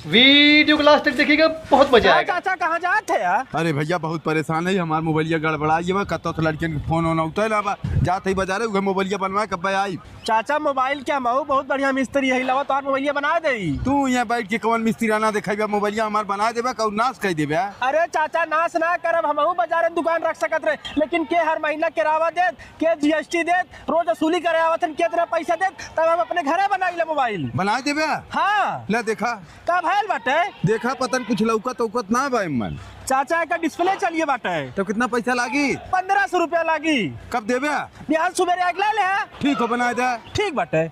Video को last तक देखिएगा, बहुत मजा आएगा। चाचा कहाँ जाते हैं यार? अरे भैया बहुत परेशान है, हमार मोबाइलिया गड़बड़ा ये कतो तो लड़कियन के फोन होना उतर ना जाते ही बाजारे उहे मोबाइलिया बनवा कब आई। चाचा मोबाइल क्या महू बहुत बढ़िया मिस्त्री है, लवा तो मोबाइलिया बना दे। तू यहाँ बैठ के कौन मिस्त्री आना देखा मोबाइलिया हमार बना देबा कौ नाश कर देबे। अरे चाचा नाश ना करब, हमहू बाजारे दुकान रख सकत रहे, लेकिन के हर महीना किरावा देत, के जीएसटी देत, रोज वसूली करे आवतन के तरह पैसा देत, तब हम अपने घरे बनाइले मोबाइल बना देबे। हाँ ले देखा का भैल बाटे, देखा पतन कुछ लौकत उकत ना भाई मन। चाचा का डिस्प्ले चलिए बाटे। तो कितना पैसा लागी? 1500 रुपया लागी। कब देबे? बिहान सुबह अगला ले। ठीक हो बना दे। ठीक बाटे।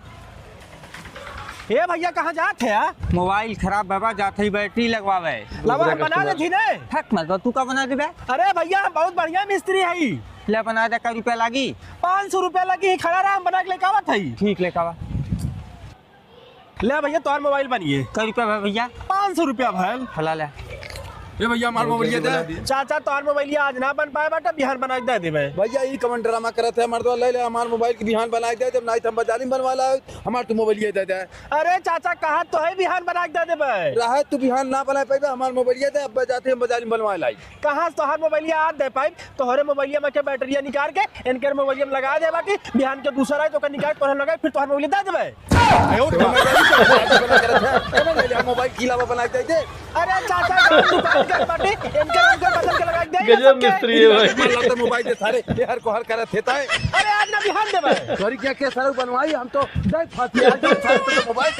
ए भैया कहाँ जाते हैं? मोबाइल खराब बाबा जाते ही बैटरी लगवावे। लवा बना दे थी ने। हक मत तू का बना देबे? अरे भैया हम बहुत बढ़िया मिस्त्री है। ले बना दे। का रुपया लागी? 500 रुपया लगी, खड़ा रहा हम बना के लेके आवत है। ठीक ले कावा ले भैया तोर मोबाइल बनिए। का रुपया भैया? 500 रुपया भैल। हला ले ये भैया हमार मोबाइलिया दे। चाचा तोर मोबाइलिया आज ना बन पाए बाटा, बिहान बना के दे देबे। भैया ई कमेंट ड्रामा करत है मर्दवा ले ले हमार मोबाइल के बिहान बना के दे दे, नहीं तो हम बाजारी में बनवा ला हमार तू मोबाइलिया दे दे। अरे चाचा कहा तो है बिहान बना के दे देबे। रहा तू बिहान ना बना पाइबे हमार मोबाइलिया दे, अब जाते हम बाजारी में बनवा लाई। कहाँ तोहर मोबाइलिया आज दे पाइब, तोहरे मोबाइलिया में के बैटरिया निकाल के इनके मोबाइलिया में लगा दे, बाकी बिहान के दूसरा है तो का निकाल तोहर लगा फिर तोहर मोबाइलिया दे देबे। मोबाइल की लावा बना के दे। अरे चाचा दुकान के बाटी इनके बदल के लगा दे। गजब मिस्त्री है भाई। मोबाइल दे सारे हर को हर करत हेता है। अरे आज ना बिहान देबे। सॉरी क्या सारा बनवाई हम तो मोबाइल